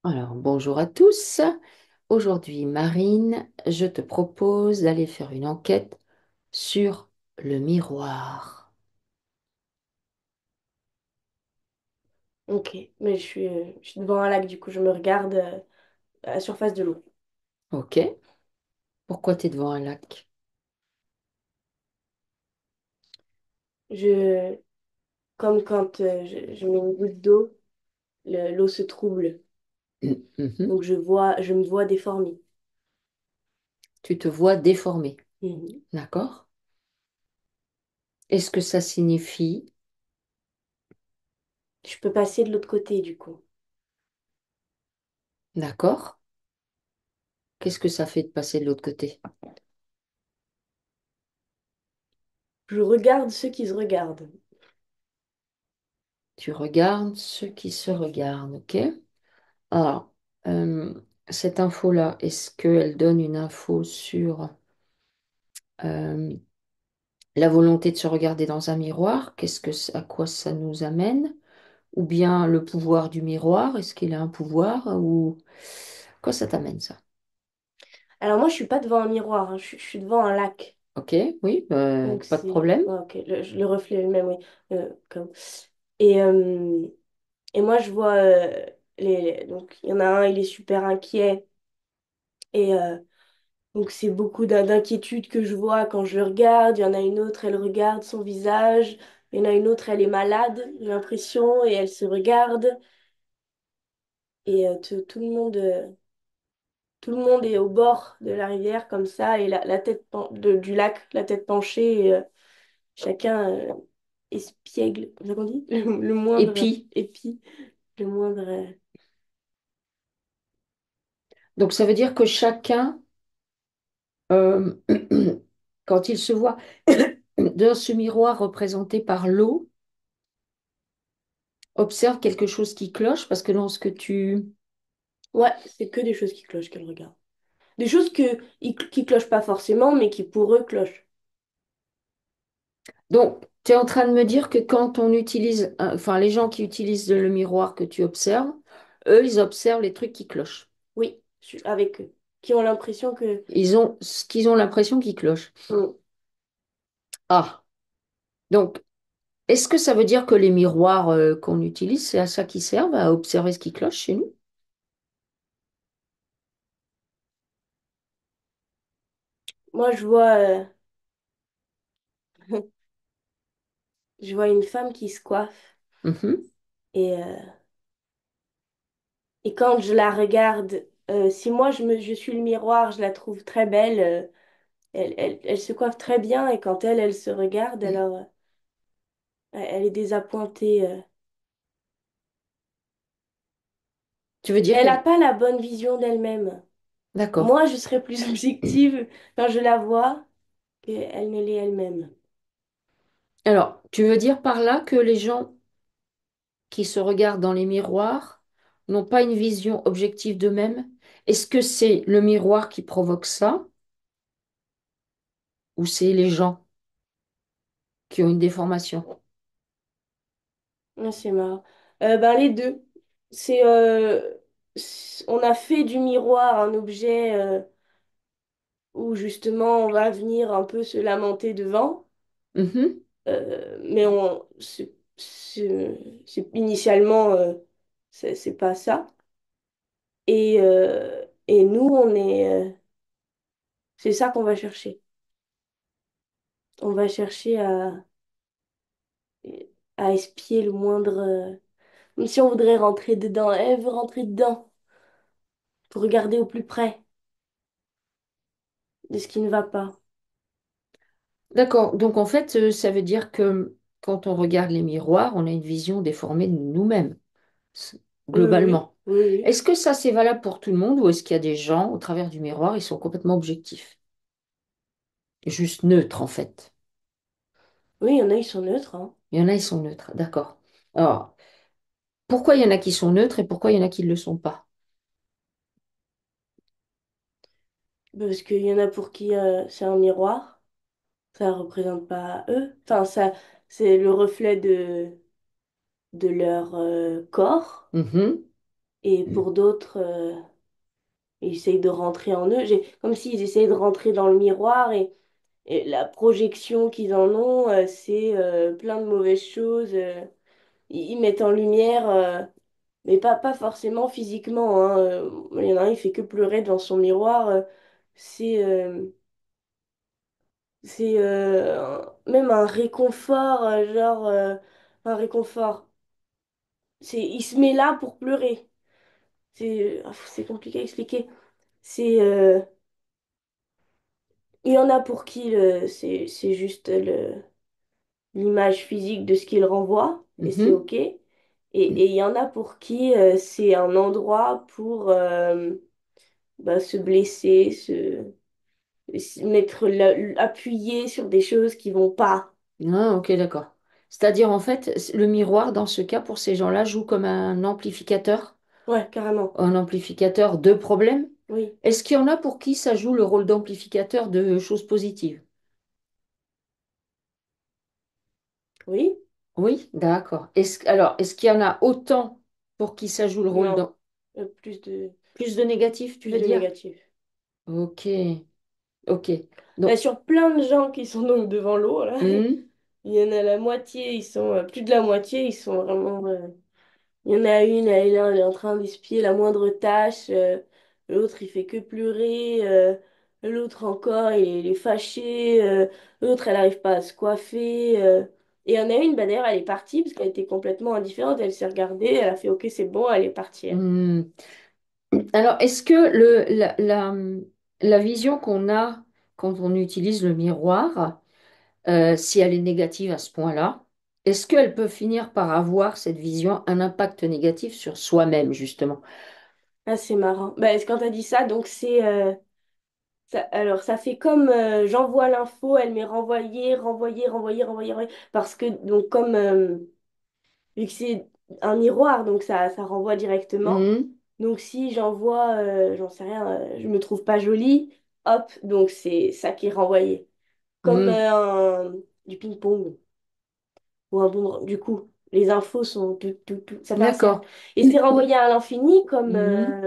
Alors, bonjour à tous. Aujourd'hui, Marine, je te propose d'aller faire une enquête sur le miroir. Ok, mais je suis devant un lac, du coup, je me regarde à la surface de l'eau. Ok? Pourquoi tu es devant un lac? Je, comme quand je mets une goutte d'eau, l'eau se trouble. Mhm. Donc je me vois déformée. Tu te vois déformé. Mhm. D'accord? Est-ce que ça signifie... Je peux passer de l'autre côté, du coup. D'accord? Qu'est-ce que ça fait de passer de l'autre côté? Je regarde ceux qui se regardent. Tu regardes ceux qui se regardent, ok? Alors, euh, cette info-là, est-ce qu'elle donne une info sur euh, la volonté de se regarder dans un miroir? À quoi ça nous amène? Ou bien le pouvoir du miroir, est-ce qu'il a un pouvoir? Ou quoi ça t'amène ça? Alors moi, je suis pas devant un miroir, hein, je suis devant un lac. Ok, oui, Donc pas de c'est... problème. ouais, ok, le reflet est le même, oui. Comme... Et, euh, et moi, je vois... Donc il y en a un, il est super inquiet. Et, donc c'est beaucoup d'inquiétude que je vois quand je le regarde. Il y en a une autre, elle regarde son visage. Il y en a une autre, elle est malade, j'ai l'impression, et elle se regarde. Et tout le monde est au bord de la rivière comme ça, et la tête du lac, la tête penchée. Et, chacun espiègle, c'est ça qu'on dit? Le Et moindre puis, épi, le moindre... donc ça veut dire que chacun, euh, quand il se voit dans ce miroir représenté par l'eau, observe quelque chose qui cloche parce que dans ce que tu... Ouais, c'est que des choses qui clochent qu'elle regarde. Des choses qui clochent pas forcément, mais qui pour eux clochent. Donc, tu es en train de me dire que quand on utilise, enfin les gens qui utilisent le miroir que tu observes, eux, ils observent les trucs qui clochent. Oui, avec eux, qui ont l'impression que... Ils ont ce qu'ils ont l'impression qu'ils clochent. Mm. Ah, donc, est-ce que ça veut dire que les miroirs qu'on utilise, c'est à ça qu'ils servent, à observer ce qui cloche chez nous? Moi, je vois une femme qui se coiffe Mhm. et, et quand je la regarde, si moi je suis le miroir, je la trouve très belle, elle se coiffe très bien et quand elle se regarde, alors elle est désappointée. Tu veux dire Elle n'a qu'elle... pas la bonne vision d'elle-même. D'accord. Moi, je serais plus objective quand je la vois qu'elle ne l'est elle-même. Alors, tu veux dire par là que les gens qui se regardent dans les miroirs n'ont pas une vision objective d'eux-mêmes? Est-ce que c'est le miroir qui provoque ça ou c'est les gens qui ont une déformation? Ah, c'est marrant. Ben, les deux. C'est, on a fait du miroir un objet où justement on va venir un peu se lamenter devant, Mhm. mais initialement, c'est pas ça. Et nous, c'est ça qu'on va chercher. On va chercher à espier le moindre. Comme si on voudrait rentrer dedans. Elle veut rentrer dedans pour regarder au plus près de ce qui ne va pas. D'accord. Donc en fait, ça veut dire que quand on regarde les miroirs, on a une vision déformée de nous-mêmes, Oui, globalement. oui, oui. Est-ce que ça, c'est valable pour tout le monde ou est-ce qu'il y a des gens, au travers du miroir, ils sont complètement objectifs? Juste neutres, en fait. Oui, il y en a, ils sont neutres, hein. Il y en a, ils sont neutres. D'accord. Alors, pourquoi il y en a qui sont neutres et pourquoi il y en a qui ne le sont pas? Parce qu'il y en a pour qui c'est un miroir. Ça représente pas eux. Enfin, ça, c'est le reflet de leur corps. Mhm. Et pour d'autres, ils essayent de rentrer en eux. Comme s'ils essayaient de rentrer dans le miroir et la projection qu'ils en ont, c'est plein de mauvaises choses. Ils mettent en lumière, mais pas forcément physiquement, hein. Il y en a un, il fait que pleurer devant son miroir. C'est même un réconfort, un réconfort. Il se met là pour pleurer. C'est compliqué à expliquer. C'est, il y en a pour qui c'est juste l'image physique de ce qu'il renvoie, et c'est Mhm. OK. Et il y en a pour qui c'est un endroit pour bah, se blesser, mettre appuyer sur des choses qui vont pas. Ah, ok, d'accord. C'est-à-dire, en fait, le miroir, dans ce cas, pour ces gens-là, joue comme Ouais, carrément. un amplificateur de problèmes. Oui, Est-ce qu'il y en a pour qui ça joue le rôle d'amplificateur de choses positives? oui, Oui, d'accord. Alors, est-ce qu'il y en a autant pour qui ça joue le rôle non. dans Plus de, plus de négatif, tu plus veux de dire? négatif. Ok, ok. Bah, Donc, sur plein de gens qui sont donc devant l'eau, là, hmm, il y en a la moitié, ils sont, plus de la moitié, ils sont vraiment. Il y en a une, elle est en train d'espier la moindre tâche. L'autre, il fait que pleurer. L'autre encore, il est fâché. L'autre, elle n'arrive pas à se coiffer. Et il y en a une, bah, d'ailleurs, elle est partie parce qu'elle était complètement indifférente. Elle s'est regardée, elle a fait OK, c'est bon, elle est partie, elle. hmm. Alors, est-ce que la vision qu'on a quand on utilise le miroir, si elle est négative à ce point-là, est-ce qu'elle peut finir par avoir cette vision un impact négatif sur soi-même, justement? Ah, c'est marrant. Bah, quand t'as dit ça, donc c'est. Alors, ça fait comme j'envoie l'info, elle m'est renvoyée, renvoyée, renvoyée, renvoyée, renvoyée. Parce que, donc, comme. Vu que c'est un miroir, donc ça renvoie directement. Hmm, Donc si j'envoie, j'en sais rien, je me trouve pas jolie, hop, donc c'est ça qui est renvoyé. Comme hmm. du ping-pong ou un boomerang. Du coup, les infos sont ça fait un cercle. D'accord. Et c'est renvoyé à l'infini Mhm,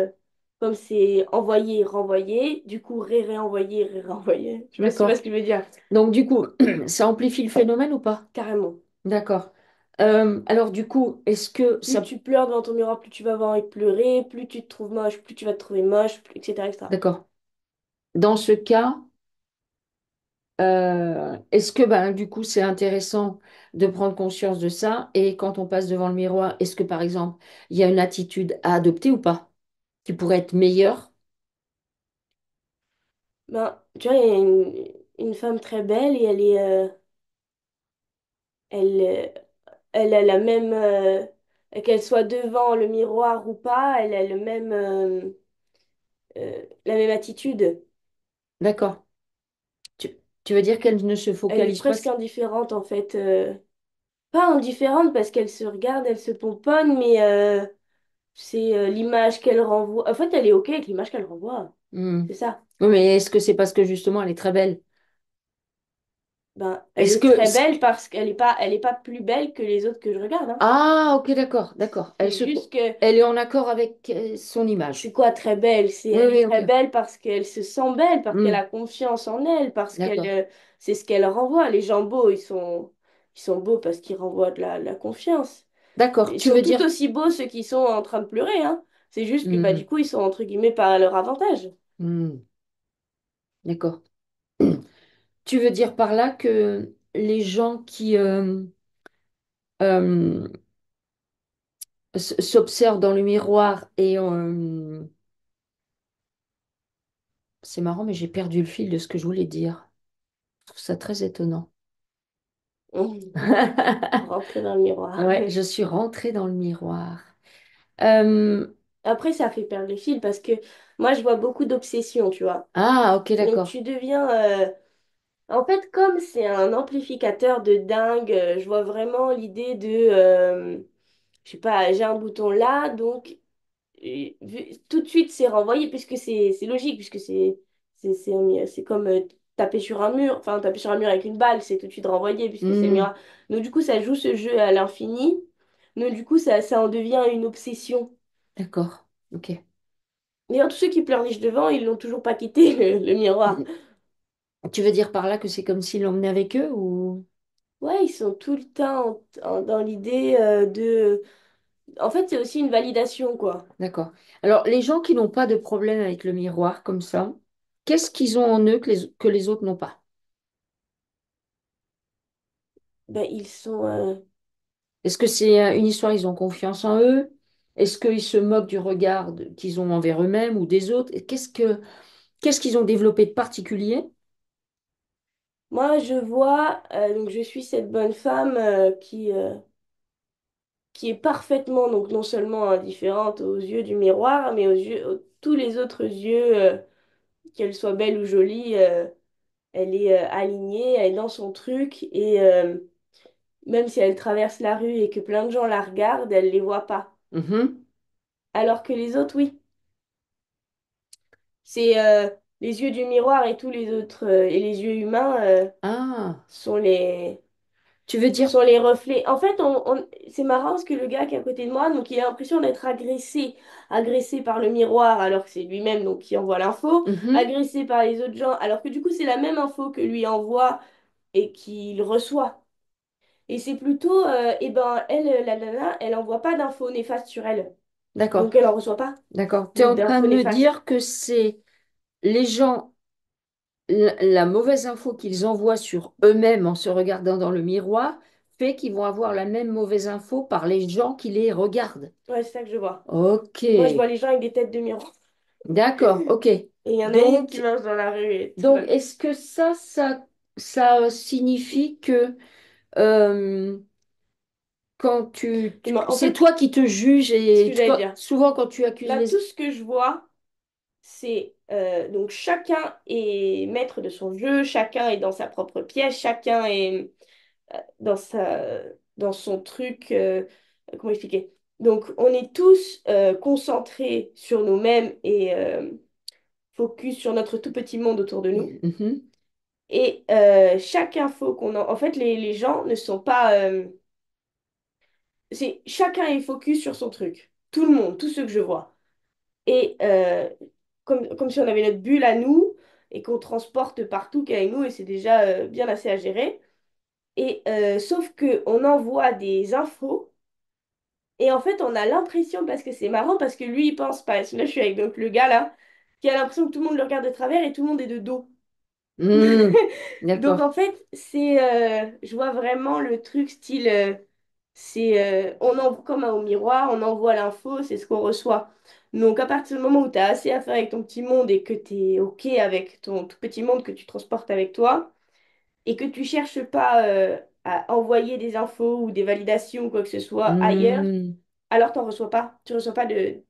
comme c'est envoyé, renvoyé, du coup réenvoyé, réenvoyé. Je sais pas si tu vois ce d'accord. que je veux dire. Donc, du coup, ça amplifie le phénomène ou pas? Carrément. D'accord. Alors, du coup, est-ce que Plus ça... tu pleures devant ton miroir, plus tu vas avoir envie de pleurer, plus tu te trouves moche, plus tu vas te trouver moche, etc., etc. D'accord. Dans ce cas, est-ce que, ben, du coup, c'est intéressant de prendre conscience de ça? Et quand on passe devant le miroir, est-ce que, par exemple, il y a une attitude à adopter ou pas qui pourrait être meilleure? Ben, tu vois, il y a une femme très belle et elle, euh, elle a la même, qu'elle soit devant le miroir ou pas, elle a la même attitude. D'accord. Tu, tu veux dire qu'elle ne se Elle est focalise pas... presque indifférente en fait. Pas indifférente parce qu'elle se regarde, elle se pomponne, mais c'est l'image qu'elle renvoie. En fait, elle est OK avec l'image qu'elle renvoie. Hmm. C'est ça. Oui, mais est-ce que c'est parce que justement elle est très belle? Ben, elle Est-ce est que... très belle parce elle est pas plus belle que les autres que je regarde, hein. Ah, ok, d'accord, d'accord. C'est juste que Elle est en accord avec son c'est image. quoi très belle? Oui, Elle est oui, très ok. belle parce qu'elle se sent belle, parce qu'elle Hmm, a confiance en elle, parce qu'elle d'accord. c'est ce qu'elle renvoie. Les gens beaux, ils sont beaux parce qu'ils renvoient de la confiance. D'accord. Ils Tu sont veux tout dire... aussi beaux ceux qui sont en train de pleurer, hein. C'est juste que bah, du Hmm, coup, ils sont entre guillemets pas à leur avantage. hmm, d'accord. Tu veux dire par là que les gens qui euh, s'observent dans le miroir et... c'est marrant, mais j'ai perdu le fil de ce que je voulais dire. Je trouve ça très étonnant. Rentrer dans le miroir. Ouais, je suis rentrée dans le miroir. Euh, Après, ça fait perdre le fil parce que moi, je vois beaucoup d'obsessions, tu vois. Ah, ok, Donc, d'accord. tu deviens. En fait, comme c'est un amplificateur de dingue, je vois vraiment l'idée de. Je sais pas, j'ai un bouton là, donc tout de suite c'est renvoyé, puisque c'est logique, puisque c'est comme taper sur un mur, enfin taper sur un mur avec une balle, c'est tout de suite renvoyé, puisque c'est le Hmm, miroir. Donc, du coup, ça joue ce jeu à l'infini. Donc, du coup, ça en devient une obsession. D'accord. Ok. D'ailleurs, tous ceux qui pleurnichent devant, ils l'ont toujours pas quitté, le miroir. Tu veux dire par là que c'est comme s'ils l'emmenaient avec eux ou... Ouais, ils sont tout le temps dans l'idée de... En fait, c'est aussi une validation, quoi. D'accord. Alors, les gens qui n'ont pas de problème avec le miroir comme ça, qu'est-ce qu'ils ont en eux que les autres n'ont pas? Ben, ils sont... Est-ce que c'est une histoire, ils ont confiance en eux? Est-ce qu'ils se moquent du regard qu'ils ont envers eux-mêmes ou des autres? Et qu'est-ce qu'ils ont développé de particulier? Moi, je vois... donc, je suis cette bonne femme qui est parfaitement, donc non seulement indifférente aux yeux du miroir, mais tous les autres yeux, qu'elle soit belle ou jolie, elle est alignée, elle est dans son truc, et même si elle traverse la rue et que plein de gens la regardent, elle les voit pas. Mhm. Alors que les autres, oui. C'est les yeux du miroir et tous les autres, et les yeux humains Ah, sont les, tu veux dire... sont les reflets. En fait, c'est marrant parce que le gars qui est à côté de moi, donc il a l'impression d'être agressé par le miroir alors que c'est lui-même donc qui envoie l'info, Mhm. agressé par les autres gens alors que du coup c'est la même info que lui envoie et qu'il reçoit. Et c'est plutôt, eh ben, elle, la nana, elle envoie pas d'infos néfastes sur elle. D'accord, Donc elle en reçoit pas d'accord. Tu es en train d'infos de me néfastes. dire que c'est les gens, la mauvaise info qu'ils envoient sur eux-mêmes en se regardant dans le miroir fait qu'ils vont avoir la même mauvaise info par les gens qui les regardent. Ouais, c'est ça que je vois. Ok, Moi, je vois les gens avec des têtes de miroir. d'accord, ok. Et il y en a une qui Donc, marche dans la rue et tout donc va bien. est-ce que ça signifie que euh, quand Et ben, en c'est fait, toi qui te juges ce et que j'allais dire, souvent quand tu accuses là, tout les... ce que je vois, c'est donc chacun est maître de son jeu, chacun est dans sa propre pièce, chacun est dans dans son truc. Comment expliquer? Donc, on est tous concentrés sur nous-mêmes et focus sur notre tout petit monde autour de nous. Mhm, Et chaque info qu'on a... En fait, les gens ne sont pas... Chacun est focus sur son truc. Tout le monde, tous ceux que je vois. Et comme si on avait notre bulle à nous et qu'on transporte partout qu'avec nous et c'est déjà bien assez à gérer. Et sauf que on envoie des infos et en fait on a l'impression, parce que c'est marrant, parce que lui il pense pas. Là je suis avec donc, le gars là qui a l'impression que tout le monde le regarde de travers et tout le monde est de dos. mhm. Donc D'accord. en fait, je vois vraiment le truc style, on envoie comme au miroir, on envoie l'info, c'est ce qu'on reçoit. Donc à partir du moment où tu as assez à faire avec ton petit monde et que tu es OK avec ton tout petit monde que tu transportes avec toi, et que tu cherches pas à envoyer des infos ou des validations ou quoi que ce soit ailleurs, Hmm, alors t'en reçois pas. Tu reçois pas de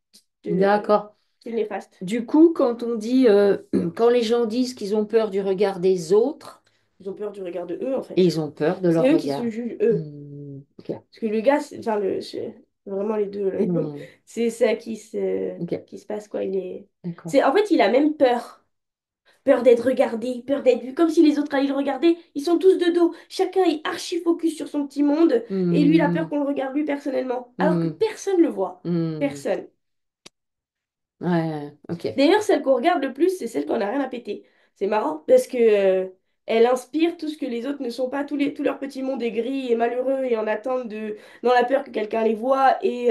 d'accord. style néfaste. Du coup, quand on dit, quand les gens disent qu'ils ont peur du regard des autres, Ils ont peur du regard de eux en fait. ils ont peur de C'est leur eux qui se regard. jugent eux. Ok. Parce que le gars, enfin, c'est vraiment les deux, là. Hmm, C'est ça ok. qui se passe, quoi. D'accord. En fait, il a même peur. Peur d'être regardé, peur d'être vu, comme si les autres allaient le regarder. Ils sont tous de dos. Chacun est archi focus sur son petit monde. Et lui, il a peur Hmm, qu'on le regarde lui personnellement. Alors que hmm, personne ne le voit. hmm. Personne. Ouais, ok. D'ailleurs, celle qu'on regarde le plus, c'est celle qu'on n'a rien à péter. C'est marrant parce que elle inspire tout ce que les autres ne sont pas. Tout leur petit monde est gris et malheureux et en attente dans la peur que quelqu'un les voit et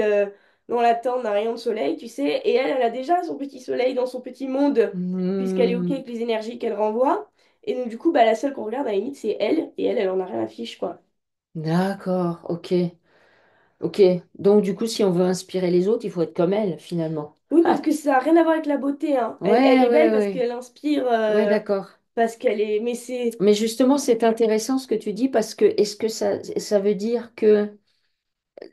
dans l'attente d'un rayon de soleil, tu sais. Et elle, elle a déjà son petit soleil dans son petit monde puisqu'elle est OK Hmm, avec les énergies qu'elle renvoie. Et donc, du coup, bah, la seule qu'on regarde à la limite, c'est elle. Et elle, elle en a rien à fiche, quoi. d'accord, ok. Ok. Donc, du coup, si on veut inspirer les autres, il faut être comme elle, finalement. Oui, parce Ah, que ça n'a rien à voir avec la beauté, hein. Elle ouais, est ouais, belle parce ouais. qu'elle inspire, Ouais, d'accord. parce qu'elle est... Mais c'est... Mais justement, c'est intéressant ce que tu dis parce que est-ce que ça veut dire que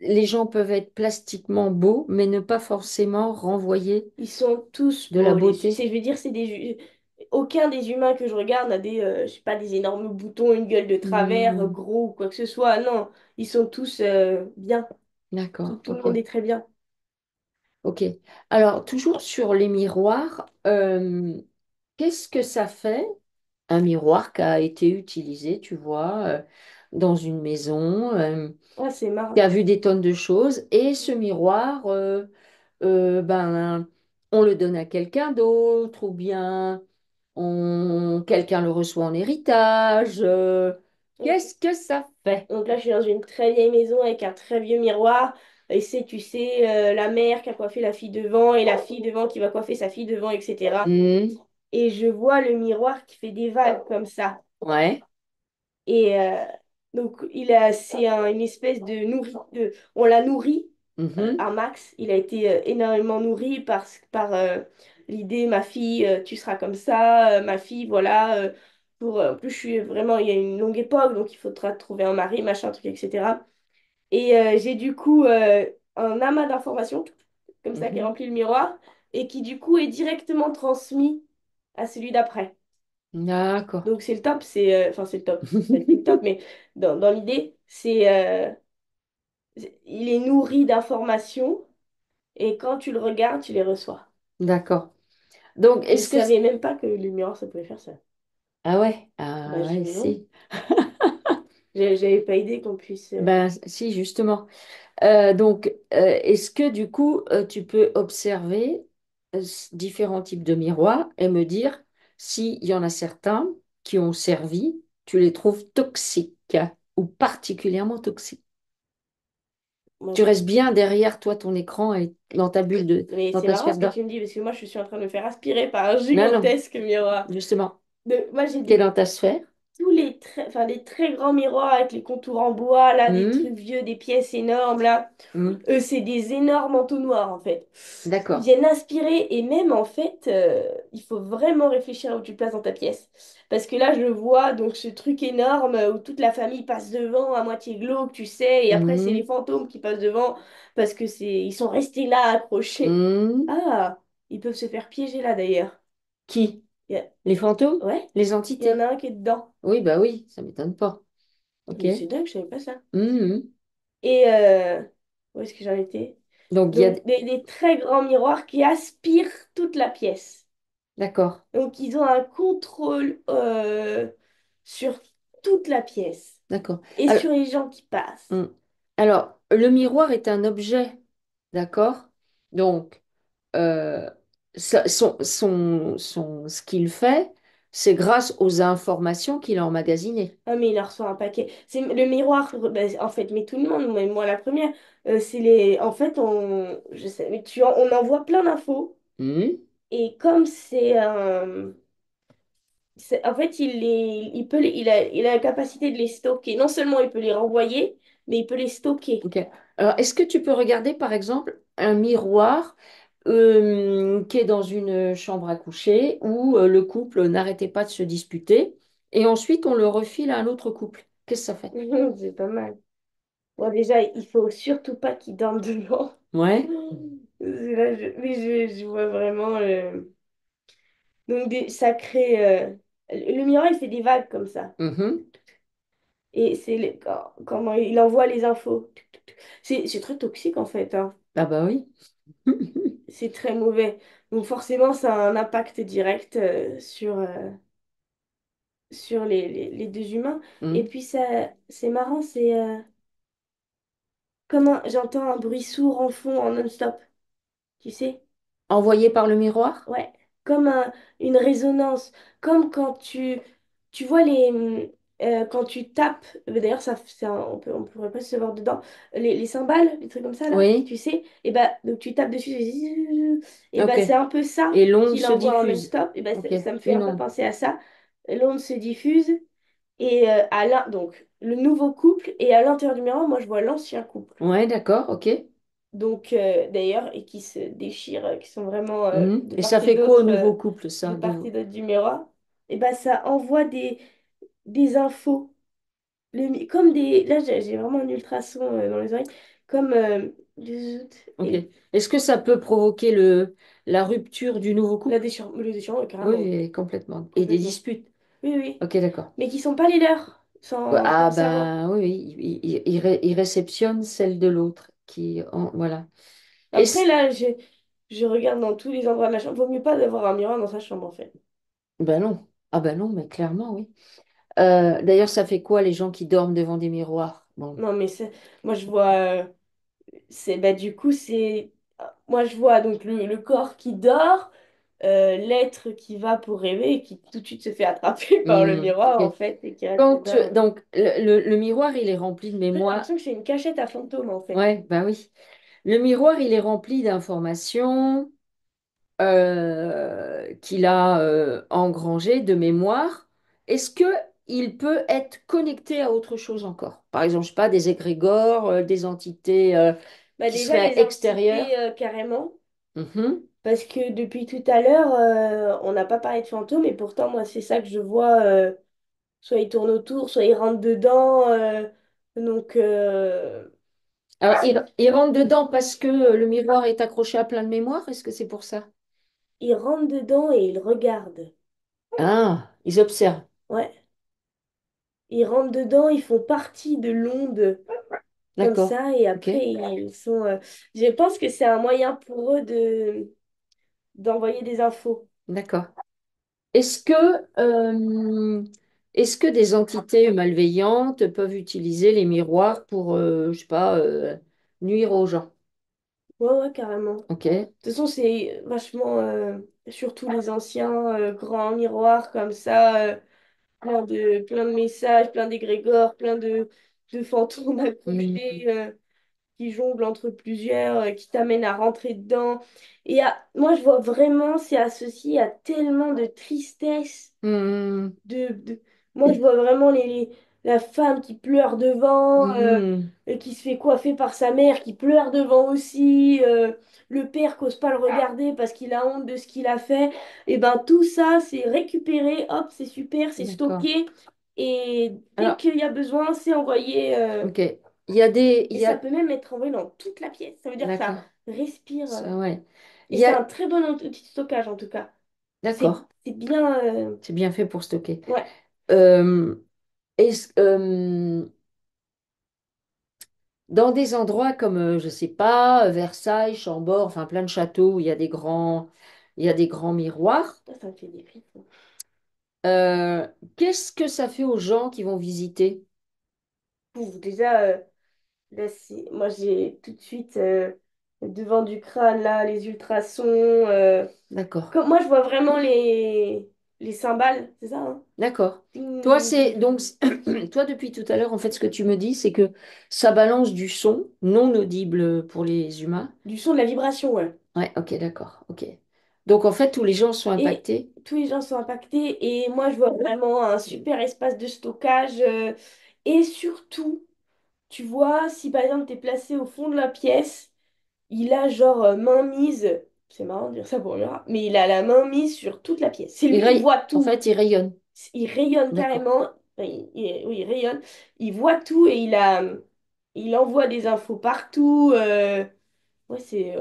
les gens peuvent être plastiquement beaux, mais ne pas forcément renvoyer Ils sont tous de la beaux, beauté? je veux dire, aucun des humains que je regarde n'a je sais pas, des énormes boutons, une gueule de travers, Hmm, gros ou quoi que ce soit. Non, ils sont tous bien. d'accord, Tout le ok. monde est très bien. Ok. Alors, toujours sur les miroirs, qu'est-ce que ça fait, un miroir qui a été utilisé, tu vois, dans une maison, Ah, c'est qui marrant. a vu des tonnes de choses, et ce miroir, ben, on le donne à quelqu'un d'autre, ou bien quelqu'un le reçoit en héritage. Donc, Qu'est-ce que ça fait? donc là, je suis dans une très vieille maison avec un très vieux miroir. Et c'est, tu sais, la mère qui a coiffé la fille devant et la fille devant qui va coiffer sa fille devant, etc. Hmm, Et je vois le miroir qui fait des vagues comme ça. ouais. Et donc, une espèce de on l'a nourri Mhm, un max. Il a été énormément nourri par l'idée, ma fille, tu seras comme ça, ma fille, voilà. En plus, je suis vraiment, il y a une longue époque, donc il faudra trouver un mari, machin, truc, etc. Et j'ai du coup un amas d'informations, comme ça, qui mhm. remplit le miroir, et qui du coup est directement transmis à celui d'après. D'accord. Donc c'est le top, enfin c'est le top, c'est pas le top, mais dans l'idée, il est nourri d'informations, et quand tu le regardes, tu les reçois. D'accord. Donc, Je est-ce que... savais même pas que le miroir, ça pouvait faire ça. Ah ouais, Bah, ah j'ai ouais, dit non. si. J'avais pas idée qu'on puisse. Ben, si, justement. Donc, est-ce que du coup, tu peux observer différents types de miroirs et me dire s'il y en a certains qui ont servi, tu les trouves toxiques ou particulièrement toxiques? Moi, Tu restes bien derrière toi, ton écran et dans ta bulle Mais dans c'est ta marrant sphère ce que d'or. tu me dis, parce que moi, je suis en train de me faire aspirer par un Non, non, gigantesque miroir. justement, Moi, j'ai tu es dans ta sphère. enfin, les très grands miroirs avec les contours en bois, là, des Hmm, trucs vieux, des pièces énormes, là. hmm, Eux, c'est des énormes entonnoirs, en fait. Ils d'accord. viennent inspirer, et même, en fait, il faut vraiment réfléchir à où tu le places dans ta pièce. Parce que là, je vois, donc, ce truc énorme où toute la famille passe devant, à moitié glauque, tu sais, et après, c'est les Hmm, fantômes qui passent devant, parce que ils sont restés là, accrochés. hmm. Ah, ils peuvent se faire piéger, là, d'ailleurs. Qui? Il y a- Les fantômes? Ouais, Les il y en entités? a un qui est dedans. Oui, bah oui, ça m'étonne pas. Ok. Mais c'est dingue, je savais pas ça. Mhm. Et où est-ce que j'en étais? Donc, il y a... Donc, des très grands miroirs qui aspirent toute la pièce. D'accord. Donc, ils ont un contrôle sur toute la pièce D'accord. et Alors, sur les gens qui passent. hmm. Alors, le miroir est un objet. D'accord? Donc, euh, ce qu'il fait, c'est grâce aux informations qu'il a emmagasinées. Ah, mais il en reçoit un paquet. C'est le miroir, bah, en fait, mais tout le monde, même moi la première, c'est les. En fait, je sais, mais on envoie plein d'infos. Hmm. Et comme c'est un. En fait, il a la capacité de les stocker. Non seulement il peut les renvoyer, mais il peut les stocker. Ok. Alors, est-ce que tu peux regarder, par exemple, un miroir qui est dans une chambre à coucher où le couple n'arrêtait pas de se disputer et ensuite on le refile à un autre couple? Qu'est-ce que ça fait? C'est pas mal. Bon, déjà, il faut surtout pas qu'ils dorment devant. Ouais. Là, je vois vraiment. Donc, ça crée. Le miroir, il fait des vagues comme ça. Mhm. Et comment il envoie les infos. C'est très toxique, en fait, hein. Ah bah oui. C'est très mauvais. Donc, forcément, ça a un impact direct sur les deux humains. Et Mhm. puis, c'est marrant, j'entends un bruit sourd en fond, en non-stop. Tu sais? Envoyé par le miroir? Ouais, comme une résonance, comme quand tu vois quand tu tapes, d'ailleurs on pourrait pas se voir dedans, les cymbales, les trucs comme ça là, Oui. tu sais, et bah donc tu tapes dessus, et Ok. bah c'est un peu ça Et l'onde qu'il se envoie en diffuse. non-stop, et bah Ok. ça me fait un Une peu onde. penser à ça. L'onde se diffuse et donc le nouveau couple et à l'intérieur du miroir, moi je vois l'ancien couple. Ouais, d'accord. Ok. Donc, d'ailleurs, et qui se déchirent, qui sont vraiment Mhm. Et ça fait quoi au nouveau couple, de ça? part et d'autre du miroir, et ben ça envoie des infos. Comme des. Là, j'ai vraiment un ultrason dans les oreilles. Comme. Ok. Et Est-ce que ça peut provoquer la rupture du nouveau couple? le déchirement, Oui, carrément. oui, complètement. Et des Complètement. disputes. Oui, oui. Ok, d'accord. Mais qui sont pas les leurs, Ouais, sans ah le savoir. ben oui, oui, il réceptionne celle de l'autre. Voilà. Après, là, je regarde dans tous les endroits de la chambre. Vaut mieux pas d'avoir un miroir dans sa chambre, en fait. Ben non. Ah ben non, mais clairement, oui. D'ailleurs, ça fait quoi les gens qui dorment devant des miroirs? Bon. Non, mais moi, je vois. Du coup, c'est. moi, je vois donc le corps qui dort, l'être qui va pour rêver et qui tout de suite se fait attraper par le miroir, en Ok. fait, et qui reste dedans. Donc, le miroir, il est rempli de J'ai mémoire. l'impression que c'est une cachette à fantôme, en fait. Ouais, bah oui. Le miroir, il est rempli d'informations qu'il a engrangées de mémoire. Est-ce que il peut être connecté à autre chose encore? Par exemple, je sais pas, des égrégores, des entités Bah, qui déjà, seraient les extérieures. entités, carrément. Mhm. Parce que depuis tout à l'heure, on n'a pas parlé de fantômes, et pourtant, moi, c'est ça que je vois. Soit ils tournent autour, soit ils rentrent dedans. Donc, Alors, il rentre dedans parce que le miroir est accroché à plein de mémoire. Est-ce que c'est pour ça? ils rentrent dedans et ils regardent. Ah, ils observent. Ouais. Ils rentrent dedans, ils font partie de l'onde comme D'accord. ça, et Ok. après, ils sont. Je pense que c'est un moyen pour eux d'envoyer des infos. D'accord. Est-ce que, euh, est-ce que des entités malveillantes peuvent utiliser les miroirs pour, je sais pas, nuire aux gens? Ouais, ouais, carrément. De Ok. toute façon, c'est vachement. Surtout les anciens grands miroirs comme ça. Plein de messages, plein d'égrégores, plein de fantômes Hmm, accrochés qui jonglent entre plusieurs, qui t'amènent à rentrer dedans. Moi, je vois vraiment, c'est associé à tellement de tristesse hmm, de... Moi, je vois vraiment la femme qui pleure devant, hmm, et qui se fait coiffer par sa mère, qui pleure devant aussi, le père qui n'ose pas le regarder parce qu'il a honte de ce qu'il a fait. Et ben tout ça, c'est récupéré, hop, c'est super, c'est d'accord. stocké. Et dès Alors, qu'il y a besoin, c'est envoyé. ok. Il y a des, il Et y ça a, peut même être envoyé dans toute la pièce. Ça veut dire que ça d'accord. respire. Ça, ouais. Il Et y c'est a, un très bon outil de stockage en tout cas. d'accord. C'est bien. C'est bien fait pour stocker. Ouais. Euh, est-ce- Dans des endroits comme, je sais pas, Versailles, Chambord, enfin plein de châteaux où il y a des grands miroirs. Ça me fait des frissons. Euh, Qu'est-ce que ça fait aux gens qui vont visiter? Pouf, déjà, là, moi j'ai tout de suite devant du crâne, là, les ultrasons. D'accord, Comme, moi, je vois vraiment les cymbales, c'est ça, hein? d'accord. Ding, Toi, ding, c'est donc ding. toi depuis tout à l'heure, en fait, ce que tu me dis, c'est que ça balance du son non audible pour les humains. Du son, de la vibration, ouais. Ouais, ok, d'accord, ok. Donc en fait, tous les gens sont Et impactés. tous les gens sont impactés. Et moi, je vois vraiment un super espace de stockage. Et surtout, tu vois, si par exemple, tu es placé au fond de la pièce, il a genre main mise. C'est marrant de dire ça pour un rat, mais il a la main mise sur toute la pièce. C'est lui qui voit En tout. fait, ils rayonnent. Il rayonne D'accord, carrément. Enfin, oui, il rayonne. Il voit tout et il envoie des infos partout. Ouais,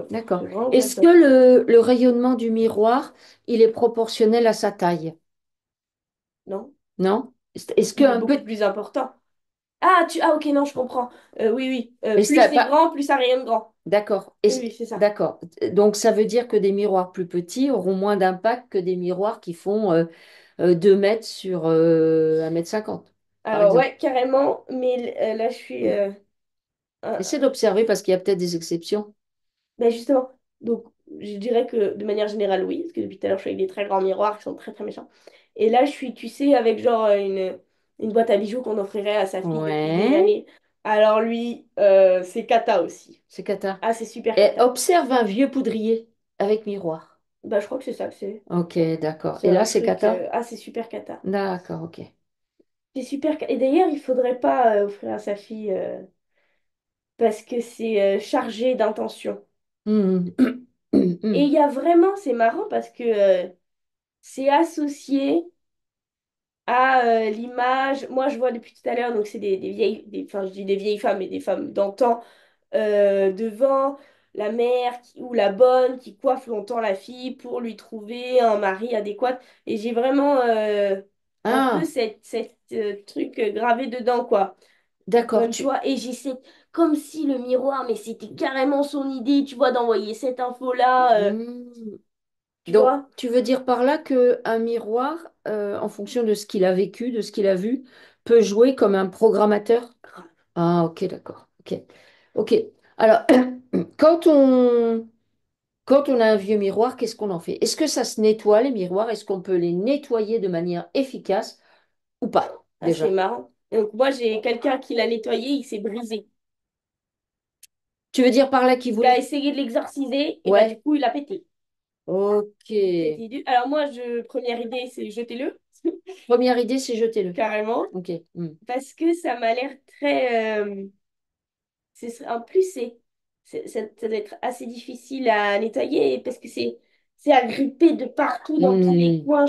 d'accord. c'est vraiment bien Est-ce que top. le rayonnement du miroir, il est proportionnel à sa taille? Non? Non? Est-ce Il est qu'un beaucoup peu... plus important. Ah, ok, non, je comprends. Oui, oui. Mais Plus c'est pas... grand, plus ça rayonne grand. D'accord. Oui, oui, c'est ça. D'accord. Donc, ça veut dire que des miroirs plus petits auront moins d'impact que des miroirs qui font 2 mètres sur 1,50 m, par Alors, exemple. ouais, carrément. Mais là, je suis. Un- Essaie d'observer parce qu'il y a peut-être des exceptions. Ben justement, donc je dirais que de manière générale, oui, parce que depuis tout à l'heure, je suis avec des très grands miroirs qui sont très très méchants. Et là, je suis, tu sais, avec genre une boîte à bijoux qu'on offrirait à sa fille depuis des Ouais, années. Alors lui, c'est cata aussi. c'est cata. Ah, c'est super Et cata. observe un vieux poudrier avec miroir. Bah, je crois que c'est ça que c'est. Ok, d'accord. C'est Et là, un c'est truc. cata? Ah, c'est super cata. D'accord, ok. C'est super. Et d'ailleurs, il faudrait pas offrir à sa fille parce que c'est chargé d'intention. Hmm. Et il y a vraiment, c'est marrant parce que c'est associé à l'image. Moi, je vois depuis tout à l'heure, donc c'est des vieilles, enfin, je dis des vieilles femmes, mais des femmes d'antan, devant la mère ou la bonne qui coiffe longtemps la fille pour lui trouver un mari adéquat. Et j'ai vraiment un peu Ah, cette truc gravé dedans, quoi. d'accord. Bonne, tu vois, et j'essaie, comme si le miroir, mais c'était carrément son idée, tu vois, d'envoyer cette info-là, Hmm. tu Donc, vois. tu veux dire par là que un miroir, en fonction de ce qu'il a vécu, de ce qu'il a vu, peut jouer comme un programmateur? Ah, ok, d'accord. Ok. Ok. Alors, quand on, quand on a un vieux miroir, qu'est-ce qu'on en fait? Est-ce que ça se nettoie, les miroirs? Est-ce qu'on peut les nettoyer de manière efficace ou pas, Ah, c'est déjà? marrant. Et donc, moi, j'ai quelqu'un qui l'a nettoyé, il s'est brisé. Tu veux dire par là qu'il Il a voulait... essayé de l'exorciser, et bah, du Ouais, coup, il a pété. ok. Alors, moi, première idée, c'est jetez-le, Première idée, c'est jeter-le. carrément, Ok. Hmm. parce que ça m'a l'air très. En plus, ça doit être assez difficile à nettoyer, parce que c'est agrippé de partout, dans tous les Hmm. coins,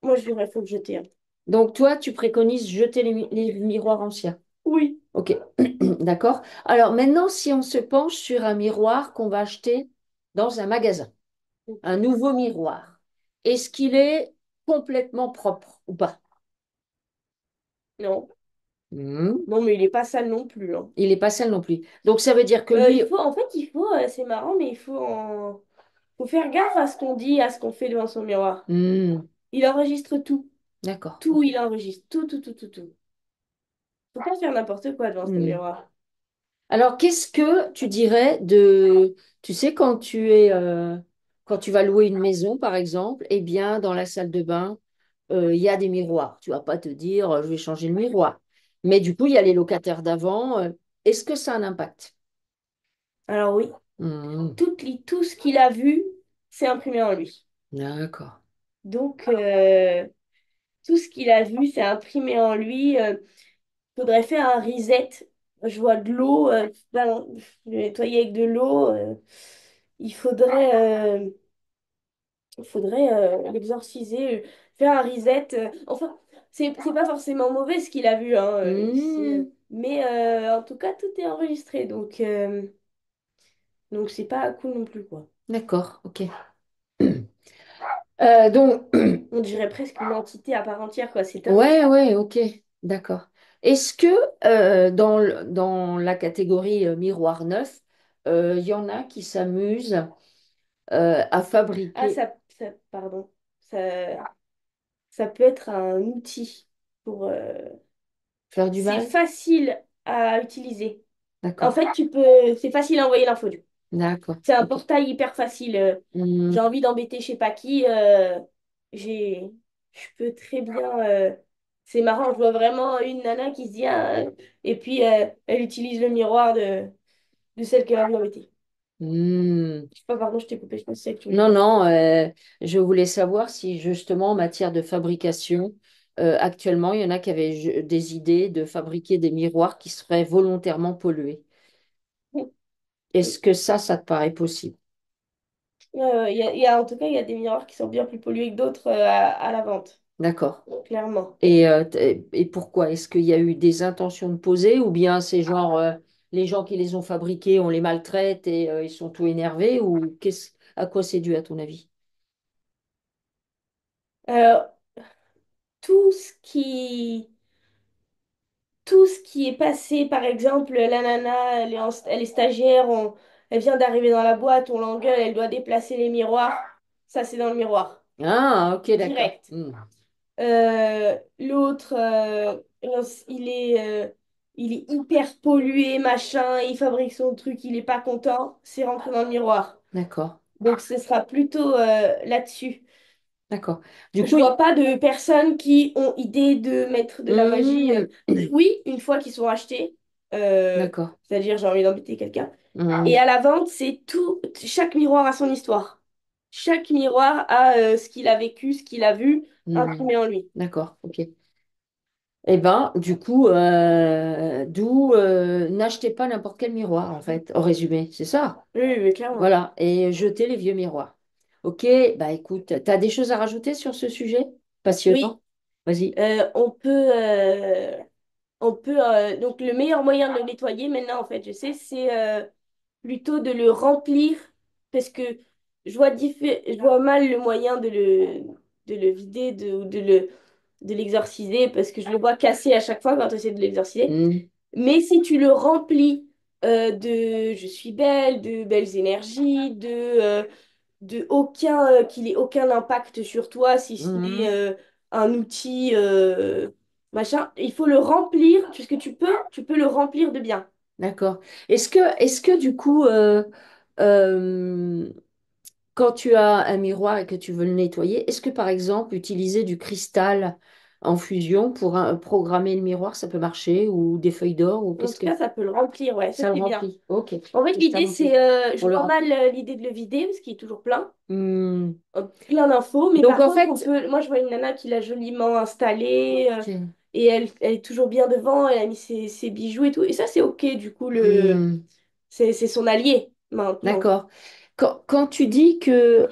Moi, je dirais, faut le jeter, hein. Donc, toi, tu préconises jeter les miroirs anciens. Oui. Ok, d'accord. Alors maintenant, si on se penche sur un miroir qu'on va acheter dans un magasin, un Ok. nouveau miroir, est-ce qu'il est complètement propre ou pas? Non. Hmm. Non, mais il est pas sale non plus, hein. Il n'est pas sale non plus. Donc ça veut dire que lui... C'est marrant, mais faut faire gaffe à ce qu'on dit, à ce qu'on fait devant son miroir. Hmm. Il enregistre tout. D'accord. Tout, Ok. il enregistre. Tout, tout, tout, tout, tout. Faut pas faire n'importe quoi devant son Hmm. miroir. Alors, qu'est-ce que tu dirais de... Tu sais, quand tu vas louer une maison, par exemple, eh bien, dans la salle de bain, il y a des miroirs. Tu vas pas te dire, je vais changer le miroir. Mais du coup, il y a les locataires d'avant. Est-ce que ça a un impact? Alors oui, Hmm. tout ce qu'il a vu, c'est imprimé en lui. D'accord. Donc, tout ce qu'il a vu, c'est imprimé en lui. Faudrait faire un reset. Je vois de l'eau, le nettoyer avec de l'eau. Il faudrait l'exorciser, faire un reset. Enfin, c'est pas forcément mauvais ce qu'il a vu, hein, Hmm. mais en tout cas, tout est enregistré. Donc c'est pas cool non plus, quoi. D'accord, ok. Donc, On dirait presque une entité à part entière, quoi. C'est dingue. ouais, ouais, ok, d'accord. Est-ce que dans la catégorie miroir neuf, il y en a qui s'amusent à Ah, fabriquer, pardon. Ça peut être un outil pour. faire du C'est mal? facile à utiliser. En D'accord, fait, c'est facile à envoyer l'info. d'accord, C'est un ok. portail hyper facile. Hmm. J'ai envie d'embêter je sais pas qui. J'ai, je peux très bien. C'est marrant, je vois vraiment une nana qui se dit, ah, et puis elle utilise le miroir de celle qu'elle a envie d'embêter. Hmm. Je sais pas, pardon, je t'ai coupé, je pense que c'est ça que tu voulais Non, dire. non, je voulais savoir si justement en matière de fabrication, actuellement, il y en a qui avaient des idées de fabriquer des miroirs qui seraient volontairement pollués. Est-ce que ça te paraît possible? En tout cas, il y a des miroirs qui sont bien plus pollués que d'autres à la vente, D'accord. clairement. Et pourquoi? Est-ce qu'il y a eu des intentions de poser ou bien c'est genre les gens qui les ont fabriqués, on les maltraite et ils sont tout énervés ou à quoi c'est dû à ton avis? Euh, tout ce qui tout ce qui est passé, par exemple, la nana, elle est stagiaire, elle vient d'arriver dans la boîte, on l'engueule, elle doit déplacer les miroirs. Ça, c'est dans le miroir. Ah, ok, d'accord. Direct. Hmm. L'autre, il est hyper pollué, machin, il fabrique son truc, il est pas content, c'est rentré dans le miroir. D'accord, Donc, ce sera plutôt là-dessus. d'accord. Du Je coup, vois pas de personnes qui ont idée de mettre de la magie. hmm, Oui, une fois qu'ils sont achetés, d'accord. c'est-à-dire j'ai envie d'embêter quelqu'un. Et Hmm, à la vente, c'est tout. Chaque miroir a son histoire. Chaque miroir a ce qu'il a vécu, ce qu'il a vu, hmm, imprimé en lui. d'accord, ok. Eh ben, du coup, d'où n'achetez pas n'importe quel miroir, en fait, au résumé, c'est ça. Oui, oui, oui, clairement. Voilà, et jetez les vieux miroirs. Ok, bah écoute, tu as des choses à rajouter sur ce sujet? Oui, Passionnant. Vas-y. euh, on peut, euh, donc le meilleur moyen de le nettoyer maintenant, en fait, je sais, c'est plutôt de le remplir parce que je vois mal le moyen de le vider, de l'exorciser parce que je le vois casser à chaque fois quand tu essaies de l'exorciser. Hmm, Mais si tu le remplis de je suis belle, de belles énergies, qu'il ait aucun impact sur toi, si ce n'est hmm, un outil machin, il faut le remplir, puisque tu peux le remplir de bien. d'accord. Est-ce que du coup, euh, quand tu as un miroir et que tu veux le nettoyer, est-ce que par exemple utiliser du cristal en fusion pour programmer le miroir, ça peut marcher ou des feuilles d'or ou En qu'est-ce tout que cas, ça peut le remplir, ouais, ça ça le c'est bien. remplit? Ok, En fait, cristal l'idée, rempli. c'est, je On le vois mal remplit. l'idée de le vider, parce qu'il est toujours plein. Hmm. Plein d'infos, mais Donc par en contre, on fait, peut. Moi, je vois une nana qui l'a joliment installé, ok. et elle est toujours bien devant, elle a mis ses bijoux et tout. Et ça, c'est OK, du coup, Hmm. c'est son allié maintenant. D'accord. Quand tu dis que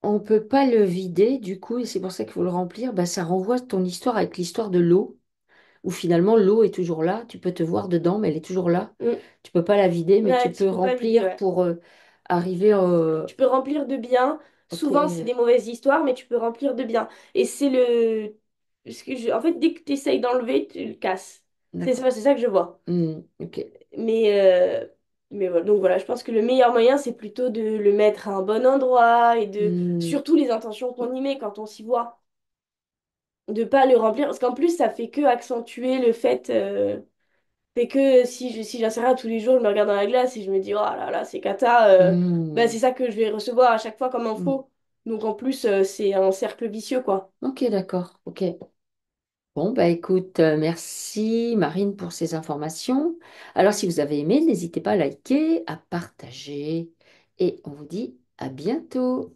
on peut pas le vider, du coup, et c'est pour ça qu'il faut le remplir, bah, ça renvoie à ton histoire avec l'histoire de l'eau, où finalement l'eau est toujours là, tu peux te voir dedans, mais elle est toujours là. Mm. Tu peux pas la vider, mais tu Ouais, tu peux peux pas vider, remplir ouais. pour arriver Tu peux remplir de bien. ok, Souvent, c'est des mauvaises histoires, mais tu peux remplir de bien. Et c'est le. En fait, dès que tu essayes d'enlever, tu le casses. d'accord. C'est ça que je vois. Ok. Mais, euh, mais voilà. Donc voilà, je pense que le meilleur moyen, c'est plutôt de le mettre à un bon endroit et de. Hmm, Surtout les intentions qu'on y met quand on s'y voit. De pas le remplir. Parce qu'en plus, ça fait que accentuer le fait. Fait que si j'en sais rien, tous les jours, je me regarde dans la glace et je me dis, oh là là, c'est cata. Bah, hmm, c'est ça que je vais recevoir à chaque fois comme hmm. info. Donc en plus, c'est un cercle vicieux, quoi. Ok, d'accord. Ok. Bon, bah écoute, merci Marine pour ces informations. Alors, si vous avez aimé, n'hésitez pas à liker, à partager et on vous dit à bientôt.